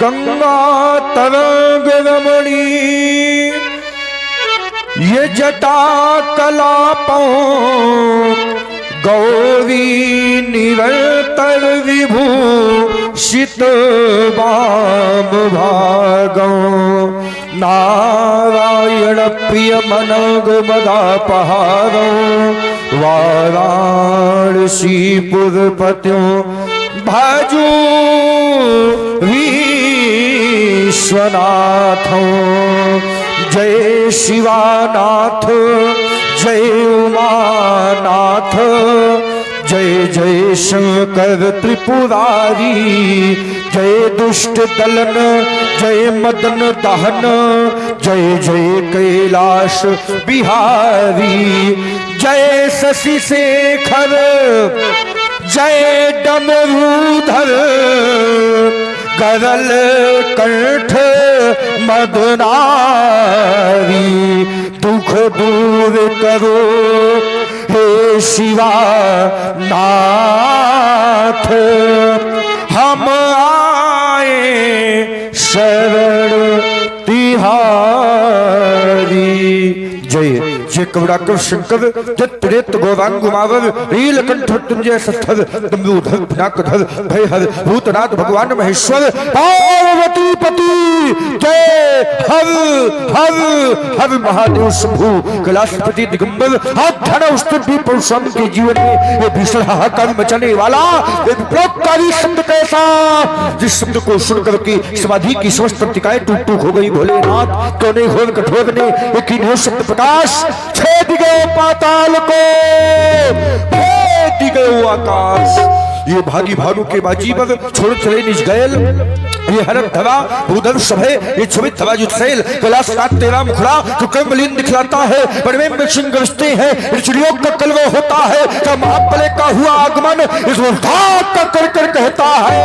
गंगा तरंग रमणी ये जटा कलापों गौरी निरंतर विभूषित वाम भागो नारायण प्रिय मनोग मदापहारो वाराणसी पुरपत्यों भजू विश्वनाथों। जय शिवानाथ जय उमानाथ जय जय शंकर त्रिपुरारी जय दुष्ट दलन जय मदन दहन जय जय कैलाश बिहारी जय शशि शेखर जय डमरूधर गरल कंठ मदनारी दुख दूर करो हे शिवा नाथ हम आए शरण तिहारी। जय जय कवड़ाकर शंकर जय प्रेत गौरांग गुमावर नीलकंठ तुंजय सत्थर दम्बूधर भयाकधर भयहर भूतनाथ भगवान महेश्वर पार्वती पति जय हर हर हर महादेव शंभु कैलाशपति दिगंबर परशुराम के जीवन में ये भीषण हाहाकार मचाने वाला विप्लवकारी शब्द कैसा जिस शब्द को सुनकर के समाधि की समस्त पत्रिकाएं टूट टूट हो गई। भोलेनाथ कोने घोर कठोर ने एक ही शब्द प्रकाश छेद गए पाताल को भेद गए आकाश। ये भागी भालू के बाजी पर छोड़ चले निज गयल ये हरम धवा भूधर सभे ये छुबित धवा जुत्सेल कैलाश नाथ तेरा मुखड़ा जो कमलिन दिखलाता है बड़वे में सिंह गरजते हैं चिड़ियों का कलवा होता है जब महाबले का हुआ आगमन इस उल्लास का कर कर कहता है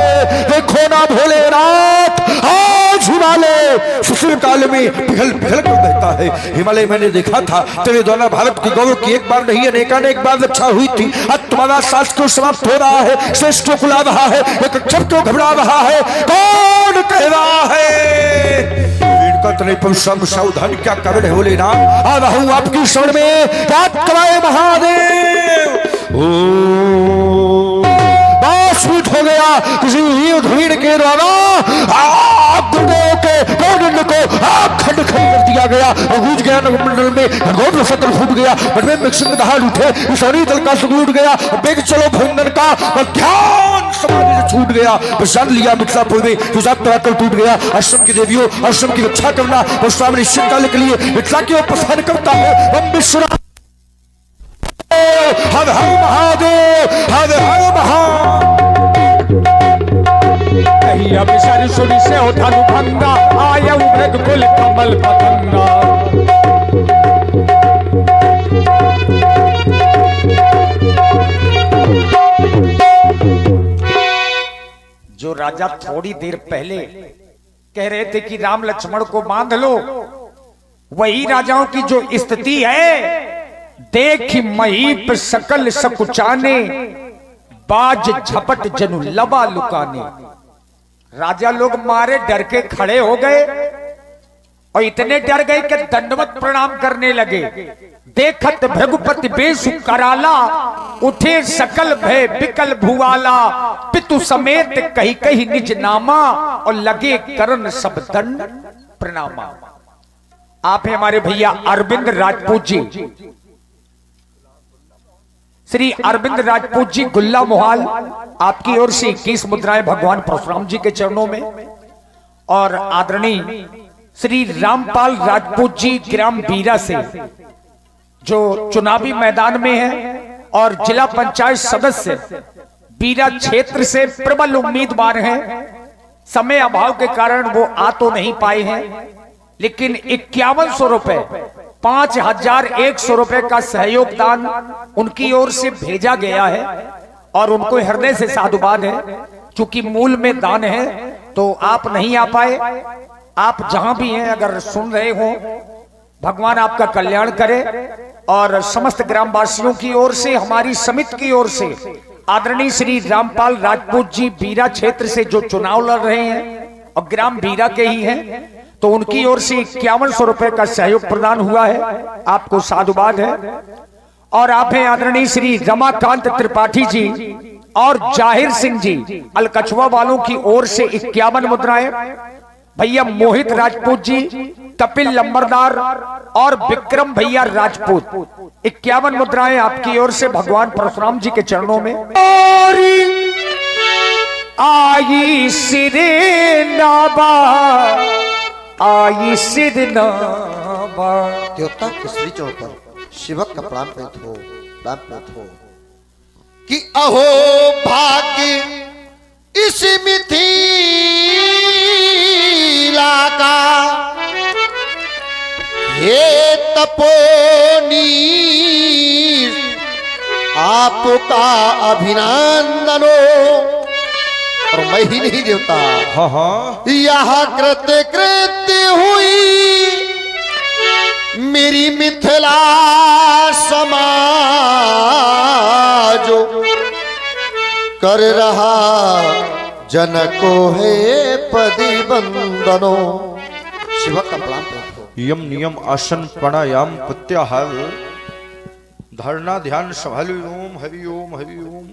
देखो ना भोलेनाथ आज हिमालय सुशील काल में पिघल पिघल कर बहता है। हिमालय मैंने देखा था तेरे द्वारा भारत के गौरव की एक बार नहीं अनेकानेक बार रक्षा हुई थी। आज तुम्हारा सास क्यों समाप्त हो रहा है श्रेष्ठों को ला रहा है एक अक्षर क्यों घबरा रहा है कौन कह रहा है परशुराम सावधान क्या कारण है भोलेनाथ आ रहा हूं आपकी शरण में याद कराए महादेव। ओ बासुत हो गया किसी भीड़ के द्वारा गुरुदेव के गौरदंड को खंड खंड कर दिया गया और गूंज गया नवमंडल में गौर सतल फूट गया बड़वे में सिंह दहाड़ उठे ईशानी दल का सुगूट गया बेग चलो भंगन का ध्यान समाधि से छूट गया प्रसाद लिया मिथिलापुर में तुझात कर टूट गया। आश्रम की देवियों आश्रम की रक्षा करना परशुराम निश्चित काल के लिए मिथिला की ओर प्रस्थान करता है। हम विश्वनाथ हर हर महादेव हर हर महादेव सुनी से धनु भंगा आया मृग कुल कमल पतंगा। जो राजा थोड़ी देर पहले कह रहे थे कि राम लक्ष्मण को बांध लो वही राजाओं की जो स्थिति है देख महीप सकल सकुचाने बाज झपट जनु लबा लुकाने। राजा लोग मारे डर के खड़े हो गए और इतने डर गए कि दंडवत प्रणाम करने लगे। देखत भृगुपति बेसु कराला उठे सकल भय बिकल भुआला पितु समेत कही कही निज नामा और लगे करन सब दंड प्रणामा। आप हैं हमारे भैया अरविंद राजपूत जी श्री अरविंद राजपूत जी गुल्ला मोहाल आपकी ओर से 21 मुद्राएं भगवान परशुराम जी के चरणों में और आदरणीय श्री रामपाल राजपूत जी ग्राम बीरा से जो चुनावी मैदान में है और जिला पंचायत सदस्य बीरा क्षेत्र से प्रबल उम्मीदवार हैं। समय अभाव के कारण वो आ तो नहीं पाए हैं लेकिन 5100 रुपए 5100 रुपए का सहयोग दान उनकी ओर से भेजा गया है और उनको हृदय से साधुवाद है। चूंकि मूल में दान है तो आप नहीं आ पाए। आप जहां भी हैं अगर सुन रहे हो भगवान आपका कल्याण करे और समस्त ग्रामवासियों की ओर से हमारी समिति की ओर से आदरणीय श्री रामपाल राजपूत जी बीरा क्षेत्र से जो चुनाव लड़ रहे हैं और ग्राम बीरा के ही हैं, तो उनकी ओर से 5100 रुपए का सहयोग प्रदान हुआ है। आपको साधुवाद है। और आप हैं आदरणीय श्री रमाकांत त्रिपाठी जी और जाहिर सिंह जी अलकछुआ वालों की ओर से 51 मुद्राएं। भैया मोहित राजपूत जी, कपिल लंबरदार और विक्रम भैया राजपूत, 51 मुद्राएं आपकी ओर से भगवान परशुराम जी के चरणों में। और आई सिरे नाबा, आई सिर नाबा। देवता के श्री चरण पर शिवक का प्रणाम प्रत हो कि अहो भाग्य इस मिथिला का, हे तपोनी आपका अभिनंदनो। और मैं ही नहीं देवता, हाँ हाँ, यह कृत्य कृत्य हुई मेरी मिथिला समाज, कर रहा जन को है पति बंदनो। शिव का प्रणाम करो। यम नियम आसन प्राणायाम प्रत्याहार धारणा ध्यान संभाल। ओम हरि ओम हरि ओम।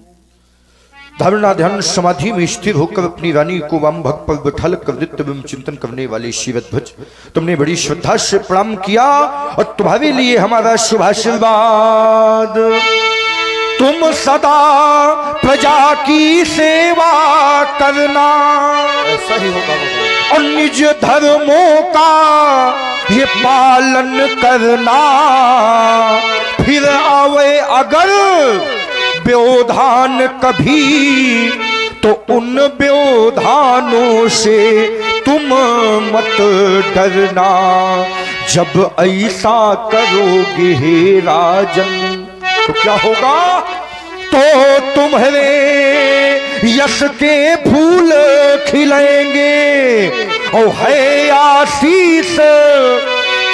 धारणा ध्यान समाधि में स्थिर होकर अपनी रानी को वाम भग पर बैठाल कर नित्य एवं चिंतन करने वाले शिवध्वज, तुमने बड़ी श्रद्धा से प्रणाम किया और तुम्हारे लिए हमारा शुभ आशीर्वाद। तुम सदा प्रजा की सेवा करना ऐसा ही होगा और निज धर्मों का ये पालन करना। फिर आवे अगर व्यवधान कभी तो उन व्यवधानों से तुम मत डरना। जब ऐसा करोगे हे राजन तो क्या होगा, तो तुम्हारे यश के फूल खिलेंगे और है आशीष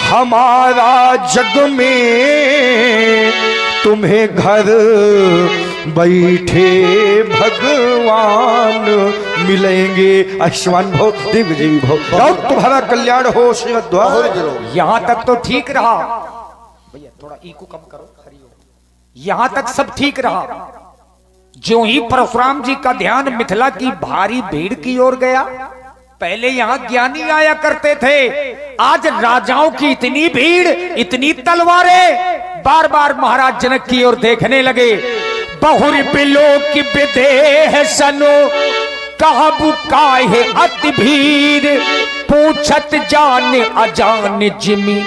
हमारा जग में। तुम्हें घर बैठे भगवान मिलेंगे। आयुष्मान भव दिग्विजयी भव और तुम्हारा कल्याण हो श्रीमद्वार। यहां तक तो ठीक रहा भैया, थोड़ा इको कम करो। यहां तक सब ठीक रहा। जो ही परशुराम जी का ध्यान मिथिला की भारी भीड़ की ओर गया, पहले यहां ज्ञानी आया करते थे, आज राजाओं की इतनी भीड़, इतनी तलवारें, बार बार महाराज जनक की ओर देखने लगे। बहुर बिलो की विदेह सनो कहबु काहे अति भीड़, पूछत जान अजान जिमी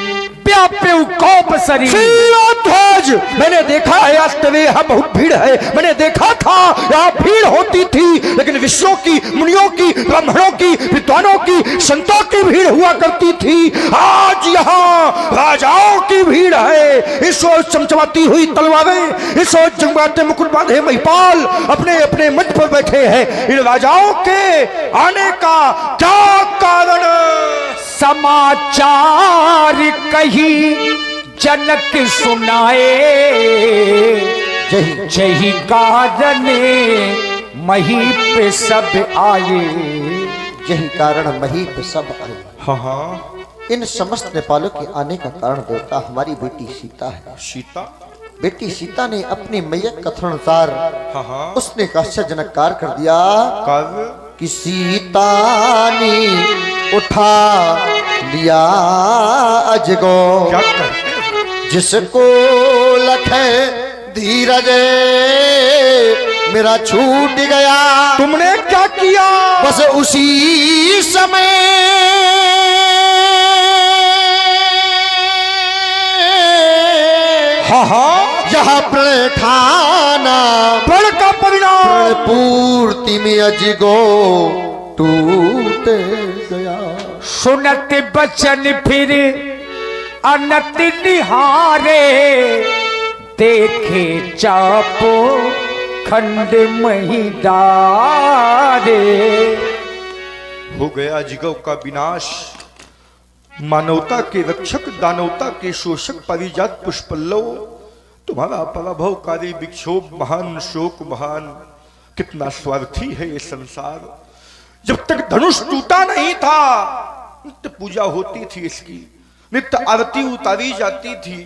ध्वज। मैंने देखा है आज तवे यहाँ बहुत भीड़ है। मैंने देखा था यहाँ भीड़ होती थी, लेकिन विश्वों की, मुनियों की, ब्राह्मणों की, विद्वानों की, संतों की भीड़ हुआ करती थी। आज यहाँ राजाओं की भीड़ है। इस ओर चमचमाती हुई तलवारें, इस ओर जंगबाते मुकुट बांधे महिपाल अपने अपने मंच पर बैठे हैं। इन राजाओं के आने का क्या कारण? समाचार कही जनक सुनाए, जही कारण मही पे सब आए। यही कारण मही पे सब आए। हाँ हाँ, इन समस्त नेपालों के आने का कारण देवता हमारी बेटी सीता है। सीता? बेटी सीता ने अपने मैयक कथन अनुसार हाँ हाँ, उसने एक आश्चर्यजनक कार्य कर दिया कि सीता ने उठा लिया अजगो, क्या कहते? जिसको लखे धीरज मेरा छूट गया। तुमने क्या किया? बस उसी समय हाँ हाँ, यहाँ प्रण ठाना, प्रण का परिणाम पूर्ति में अजगो टूट गया। सुनत बचन फिर अनत निहारे, देखे चापो खंड महिदारे। हो गया जिगव का विनाश। मानवता के रक्षक, दानवता के शोषक पारिजात पुष्पल्लव, तुम्हारा पराभवकारी विक्षोभ महान, शोक महान। कितना स्वार्थी है ये संसार। जब तक धनुष टूटा नहीं था नित्य पूजा होती थी इसकी, नित्य आरती उतारी जाती थी,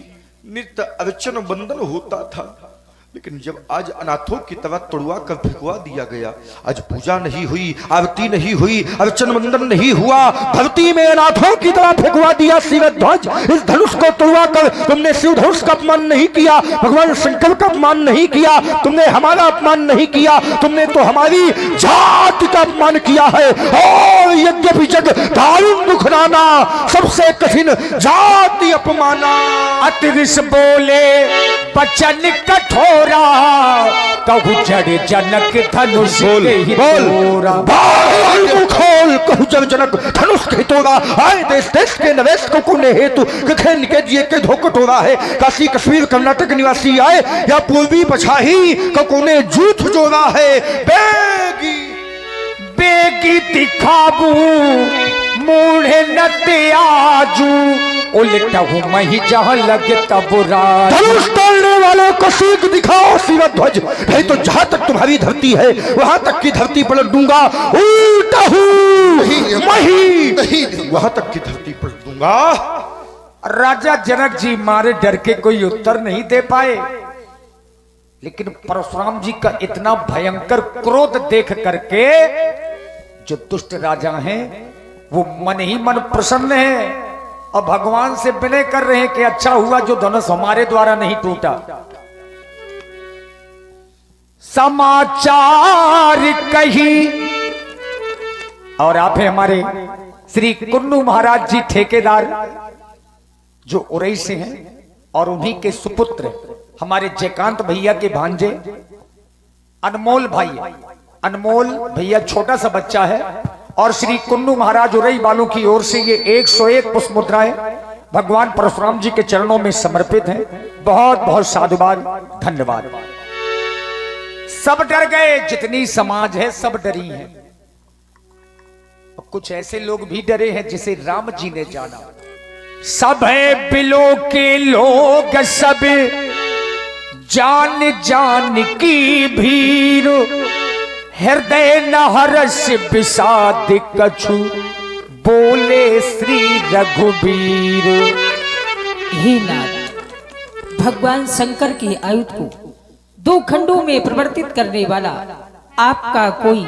नित्य अर्चन बंदन होता था। लेकिन जब आज अनाथों की तरह तोड़वा कर फेंकवा दिया गया, आज पूजा नहीं हुई, आरती नहीं हुई, अर्चन बंदन नहीं हुआ, धरती में अनाथों की तरह फेंकवा दिया शिव ध्वज। इस धनुष को तोड़वा कर तुमने शिव धनुष का अपमान नहीं किया, भगवान शंकर का अपमान नहीं किया, तुमने हमारा अपमान नहीं किया, तुमने तो हमारी जाति का अपमान किया है। और यद्यपि जग दारुण दुख नाना, सबसे कठिन जाति अपमाना। अतिरिस बोले बचन कठोरा, कहु जड़ जनक धनुष के हितोरा। खोल कहु जड़ जनक धनुष के हितोरा। आए देश देश के नवेश को कोने हेतु कखे निके के धोकटोरा है। काशी कश्मीर कर्नाटक निवासी आए या पूर्वी पछाही को कोने जूठ जोड़ा है। बेगी बेगी दिखाबू मूढ़े नते आजू, उल्टा हूँ मही जहाँ लगे तब राज। धनुष तोड़ने वालों को सीख दिखाओ शिव ध्वज, नहीं तो जहाँ तक तुम्हारी धरती है वहां तक की धरती पलट दूंगा। उल्टा हूँ मही वहां तक की धरती पलट दूंगा। राजा जनक जी मारे डर के कोई उत्तर नहीं दे पाए, लेकिन परशुराम जी का इतना भयंकर क्रोध देख करके जो दुष्ट राजा हैं वो मन ही मन प्रसन्न है और भगवान से विनय कर रहे हैं कि अच्छा हुआ जो धनुष हमारे द्वारा नहीं टूटा। समाचार कही और आप हैं हमारे श्री कुन्नू महाराज जी ठेकेदार जो उरई से हैं और उन्हीं के सुपुत्र हमारे जयकांत भैया के भांजे अनमोल भाई। अनमोल भैया छोटा सा बच्चा है और श्री कुन्नू महाराज उरई वालों की ओर से ये 101 पुष्प मुद्राएं भगवान परशुराम जी के चरणों में समर्पित हैं। बहुत बहुत साधुवाद, धन्यवाद। सब डर गए, जितनी समाज है सब डरी है। कुछ ऐसे लोग भी डरे हैं जिसे राम जी ने जाना। सब है बिलो के लोग, सब जान जान की भीड़, हृदय न हर्ष विषाद कछु, बोले श्री रघुबीर। हे नाथ, भगवान शंकर के आयुध को 2 खंडों में परिवर्तित करने वाला आपका कोई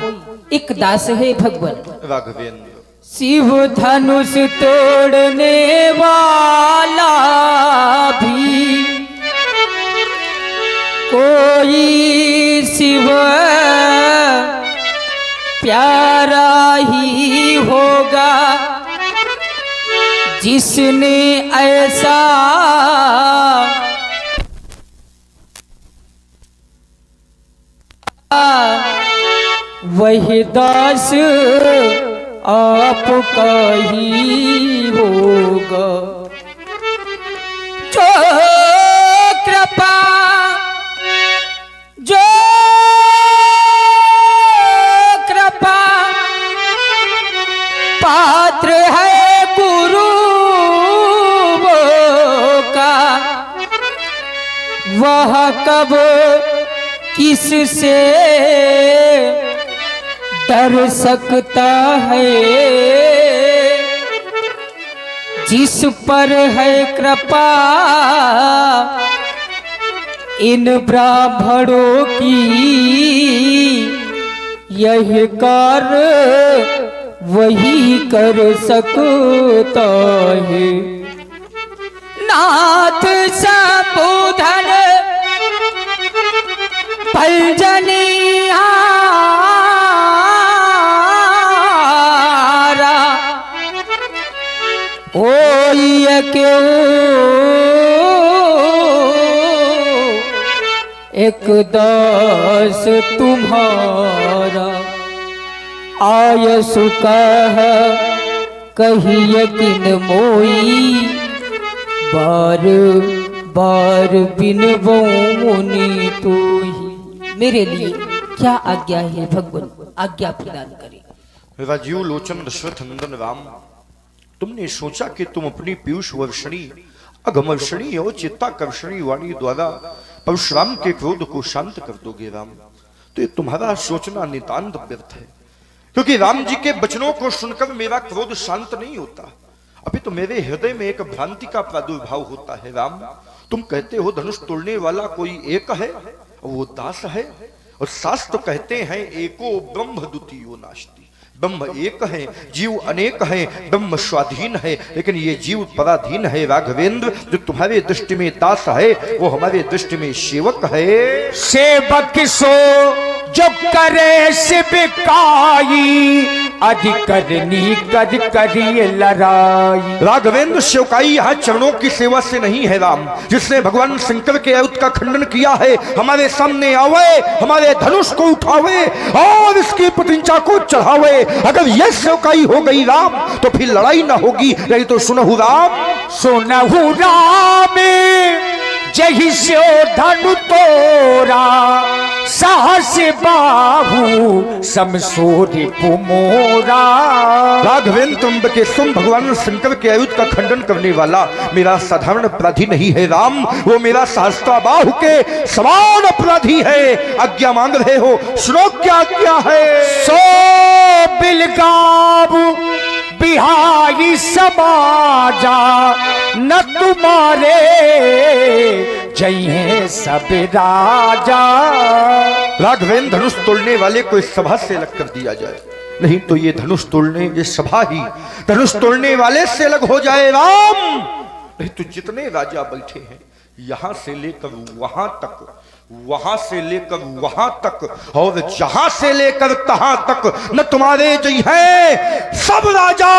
एक दास है भगवान। राघवेंद्र शिव धनुष तोड़ने वाला भी कोई शिव प्यारा ही होगा, जिसने ऐसा वही दास आपका ही होगा। जो कृपा जो कृपा पात्र है गुरु का, वह कब किससे डर सकता है, जिस पर है कृपा इन ब्राह्मणों की, यही कार्य वही कर सकता है। नाथ सबूधन फलजनिया क्यों एक दास तुम्हारा आयसु कह कहिए किन मोई, बार बार बिनबो मुनि तू ही। मेरे लिए क्या आज्ञा है भगवान, आज्ञा प्रदान करें। राजीव लोचन दशरथ नंदन राम, तुमने सोचा कि तुम अपनी पीयूष वर्षणी अघमर्षणी और चित्ताकर्षणी वाणी द्वारा परशुराम के क्रोध को शांत कर दोगे राम, तो ये तुम्हारा सोचना नितांत व्यर्थ है। क्योंकि राम जी के वचनों को सुनकर मेरा क्रोध शांत नहीं होता, अभी तो मेरे हृदय में एक भ्रांति का प्रादुर्भाव होता है। राम, तुम कहते हो धनुष तोड़ने वाला कोई एक है, वो दास है, और शास्त्र कहते हैं एको ब्रह्म द्वितीयो नास्ति, ब्रह्म एक है, जीव अनेक है, ब्रह्म स्वाधीन है, लेकिन ये जीव पराधीन है। राघवेंद्र, जो तुम्हारे दृष्टि में दास है वो हमारे दृष्टि में सेवक है। सेवक सो जो करे सेवकाई, अधिकरनी कर करिए लड़ाई। राघवेंद्र, सेवकाई यहाँ चरणों की सेवा से नहीं है। राम, जिसने भगवान शंकर के आयुध का खंडन किया है, हमारे सामने आवे, हमारे धनुष को उठावे और इसकी प्रतिष्ठा को चढ़ावे। अगर यह सेवकाई हो गई राम, तो फिर लड़ाई ना होगी। नहीं तो सुनहु राम, सुनहु राम जही स्यो धनु तोरा, साहस बाहु समसोरी पुमोरा। राघवेंद्र, तुम के तुम भगवान शंकर के आयुध का खंडन करने वाला मेरा साधारण अपराधी नहीं है राम, वो मेरा सहस्त्र बाहु के समान अपराधी है। आज्ञा मांग रहे हो, सुनो क्या आज्ञा है। सो बिलगाव बिहारी समाजा, न तुम्हारे जय है सब राजा। राघवेंद्र, धनुष तोड़ने वाले को इस सभा से अलग कर दिया जाए, नहीं तो ये धनुष तोड़ने, ये सभा ही धनुष तोड़ने वाले से अलग हो जाए राम। नहीं तो जितने राजा बैठे हैं यहां से लेकर वहां तक, वहां से लेकर वहां तक, और जहां से लेकर तहां तक न तुम्हारे जय है। सब राजा,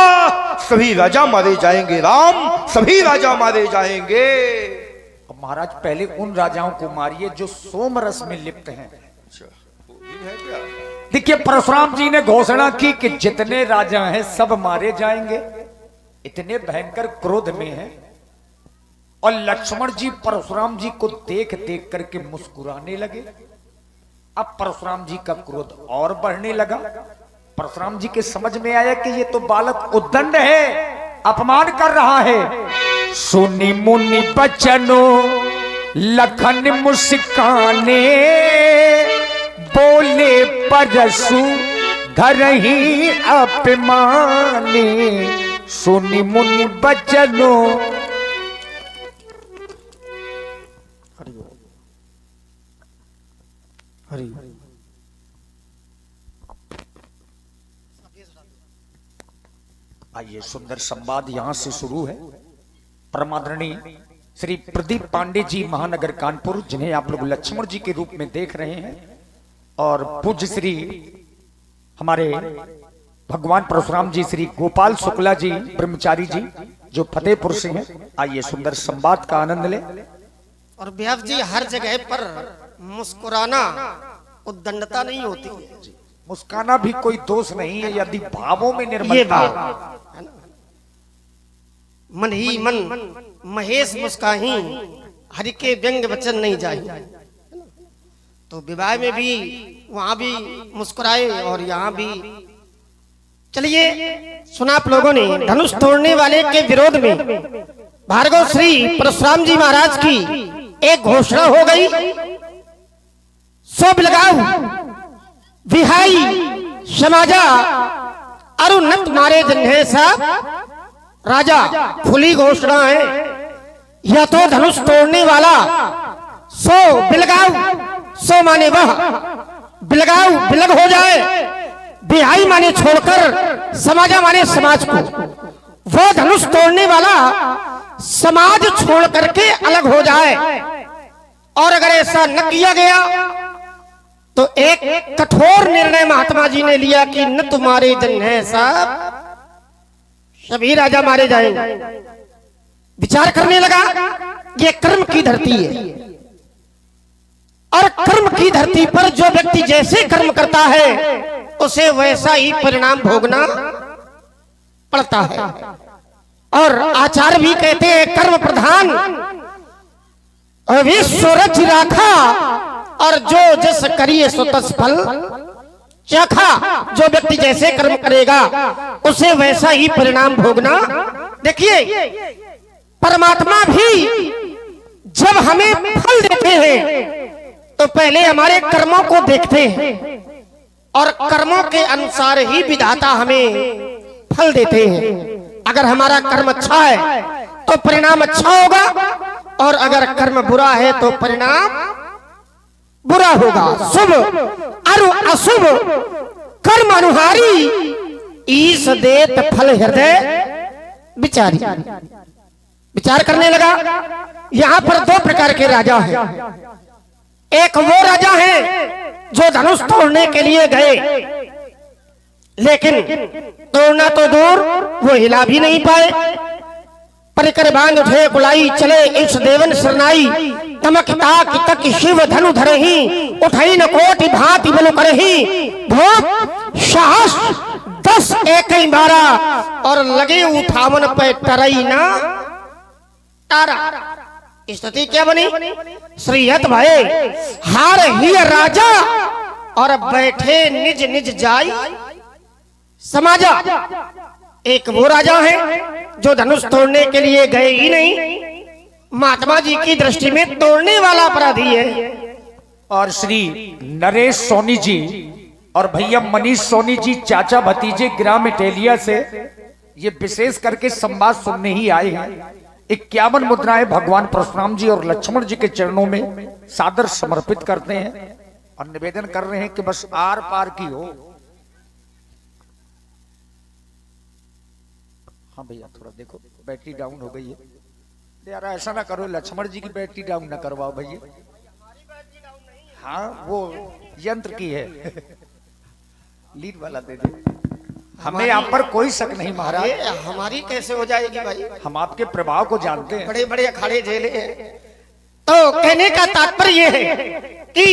सभी राजा मारे जाएंगे राम, सभी राजा मारे जाएंगे। महाराज, पहले उन राजाओं को मारिए जो सोमरस में लिप्त हैं। देखिए, परशुराम जी ने घोषणा की कि जितने राजा हैं सब मारे जाएंगे। इतने भयंकर क्रोध में हैं, और लक्ष्मण जी परशुराम जी को देख देख करके मुस्कुराने लगे। अब परशुराम जी का क्रोध और बढ़ने लगा। परशुराम जी के समझ में आया कि ये तो बालक उद्दंड है, अपमान कर रहा है। सुनी मुनि बचनो लखन मुस्काने, बोले परसु धरहि अपमाने। सुनी मुनि बचनो, हरि आइए, सुंदर संवाद यहां से शुरू है। परमादरणीय श्री प्रदीप पांडे जी, महानगर कानपुर, जिन्हें आप लोग लक्ष्मण जी के रूप में देख रहे हैं, और पूज्य श्री हमारे भगवान परशुराम जी श्री गोपाल शुक्ला जी ब्रह्मचारी जी, जो फतेहपुर से हैं। आइए सुंदर संवाद का आनंद ले। और व्यास जी, हर जगह पर मुस्कुराना उद्दंडता नहीं होती है। मुस्काना भी कोई दोष नहीं है यदि भावों में ये निर्मलता हो। बात है ना? मन ही मन महेश मुस्काही, हरि के व्यंग वचन नहीं जाए। तो विवाह में भी वहां भी मुस्कुराए और यहाँ भी। चलिए, सुना आप लोगों ने, धनुष तोड़ने वाले के विरोध में भार्गव श्री परशुराम जी महाराज की एक घोषणा हो गई। सो बिलगाऊ विहाई समाजा, अरुणत मारे जन्हे साहब। राजा खुली घोषणा है, यह तो धनुष तोड़ने वाला सो बिलगाऊ, सो माने वह, बिलगाऊ बिलग हो जाए, बिहाई माने छोड़कर, समाजा माने समाज को। वो धनुष तोड़ने वाला समाज छोड़ करके अलग हो जाए। और अगर ऐसा न किया गया तो एक कठोर निर्णय महात्मा जी ने लिया कि न तुम्हारे जन है साहब, सभी राजा मारे जाएंगे। विचार करने लगा, ये कर्म की धरती है, और कर्म की धरती पर जो व्यक्ति जैसे कर्म करता है उसे वैसा ही परिणाम भोगना पड़ता है। और आचार्य भी कहते हैं, कर्म प्रधान विश्व रच राखा, और जो जस करिए सो तस फल चखा। जो व्यक्ति जैसे कर्म करेगा उसे वैसा ही परिणाम भोगना। देखिए, परमात्मा भी जब हमें फल देते हैं तो पहले हमारे कर्मों को देखते हैं, और कर्मों के अनुसार ही विधाता हमें फल देते हैं। अगर हमारा कर्म अच्छा है तो परिणाम अच्छा होगा, और अगर कर्म बुरा है तो परिणाम बुरा होगा। शुभ और अशुभ कर्म अनुहारी, ईश देत फल हृदय विचारी। विचार करने लगा, यहां पर दो प्रकार के राजा हैं। एक वो राजा है जो धनुष तोड़ने के लिए गए, लेकिन तोड़ना तो दूर, वो हिला भी नहीं पाए। परिकर बांध उठे कुलाई चले इस देवन सरनाई, तमक ताक तक शिव धनु धरही, उठई न कोटि भांति बल करही, भोग साहस 10 एक 12, और लगे उठावन पे टरई ना तारा। स्थिति क्या बनी? श्रीहत भय हार ही राजा, और बैठे निज निज जाई समाजा। एक वो राजा है जो धनुष तोड़ने के लिए गए ही नहीं, महात्मा जी की दृष्टि में तोड़ने वाला अपराधी है। और श्री नरेश सोनी जी और भैया मनीष सोनी जी, चाचा भतीजे ग्राम इटेलिया से ये विशेष करके संवाद सुनने ही आए हैं। 51 मुद्राएं भगवान परशुराम जी और लक्ष्मण जी के चरणों में सादर समर्पित करते हैं और निवेदन कर रहे हैं कि बस आर पार की हो। हाँ भैया थोड़ा देखो, बैटरी डाउन हो गई है यार, ऐसा ना करो, लक्ष्मण जी की बैटरी डाउन ना करवाओ भैया। हाँ वो यंत्र की है लीड वाला दे दे, हमें आप पर कोई शक नहीं महाराज। हमारी कैसे हो जाएगी भाई? हम आपके प्रभाव को जानते हैं। बड़े बड़े अखाड़े झेले हैं। तो कहने का तात्पर्य यह है कि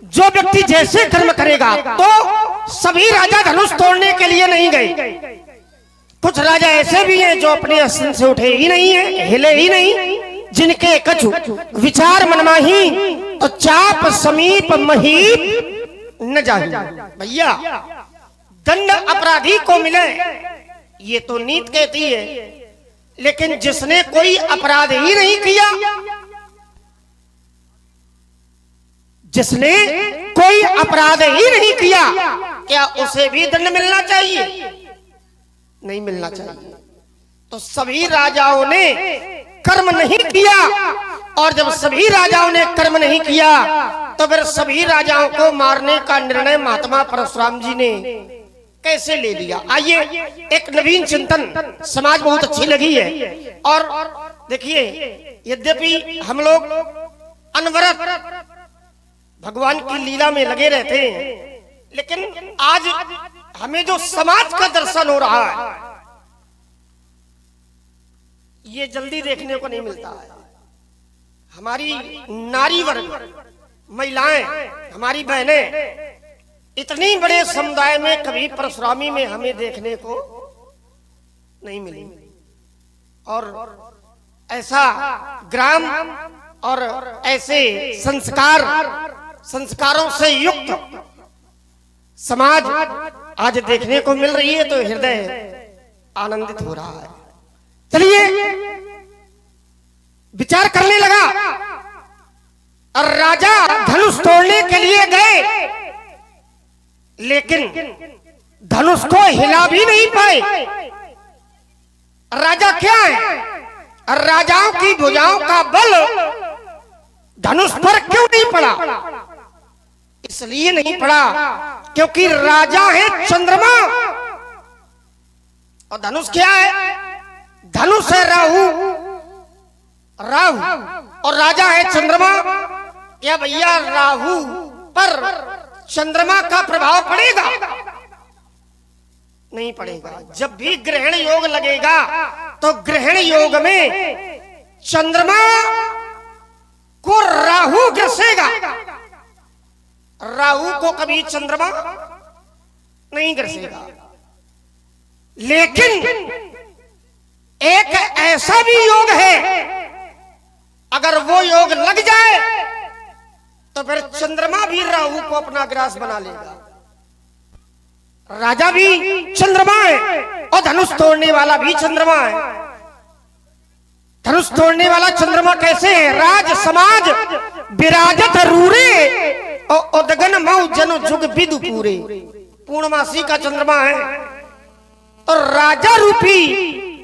जो व्यक्ति जैसे कर्म करेगा, तो सभी राजा धनुष तोड़ने के लिए नहीं गए। कुछ राजा ऐसे भी हैं जो अपने आसन से उठे ही नहीं है, हिले ही नहीं, जिनके कछु विचार मनमाही, तो चाप समीप महीप न जाहि। भैया दंड अपराधी को मिले ये तो नीति कहती है, लेकिन जिसने कोई अपराध ही नहीं किया, जिसने कोई अपराध ही नहीं किया, क्या उसे भी दंड मिलना चाहिए? नहीं मिलना चाहिए। तो सभी राजाओं ने कर्म नहीं किया, और जब सभी राजाओं ने कर्म नहीं किया, तो फिर सभी राजाओं को मारने का निर्णय महात्मा परशुराम जी ने कैसे ले लिया? आइए एक नवीन चिंतन, समाज बहुत अच्छी लगी है। और देखिए, यद्यपि हम लोग अनवरत भगवान की लीला में लगे रहते हैं, लेकिन आज हमें जो समाज का दर्शन हो रहा है, ये जल्दी देखने को नहीं मिलता है। हमारी नारी वर्ग, महिलाएं, हमारी बहनें इतनी बड़े समुदाय में कभी परशुरामी में हमें देखने को नहीं मिली। और ऐसा ग्राम और ऐसे संस्कारों से युक्त समाज आज देखने को मिल रही है, तो हृदय आनंदित हो रहा है। चलिए विचार करने लगा, और राजा धनुष तोड़ने के लिए गए, लेकिन धनुष को हिला भी नहीं पाए। राजा क्या है? राजाओं की भुजाओं का बल धनुष पर क्यों नहीं पड़ा? इसलिए नहीं पड़ा क्योंकि राजा है चंद्रमा, और धनुष क्या है? धनुष है राहु, और राजा है चंद्रमा। क्या भैया राहु पर चंद्रमा का प्रभाव पड़ेगा? नहीं पड़ेगा। जब भी ग्रहण योग लगेगा, तो ग्रहण योग में चंद्रमा को राहु ग्रसेगा, राहु को कभी चंद्रमा नहीं ग्रसेगा। लेकिन एक ऐसा भी योग है, अगर वो योग लग जाए तो फिर चंद्रमा भी राहु को अपना ग्रास बना लेगा। राजा भी चंद्रमा है और धनुष तोड़ने वाला भी चंद्रमा है। धनुष तोड़ने वाला चंद्रमा कैसे है? राज समाज विराजत रूरे उदगन मऊ जनु जुग विदु पूरे, पूर्णमासी का चंद्रमा है और राजा रूपी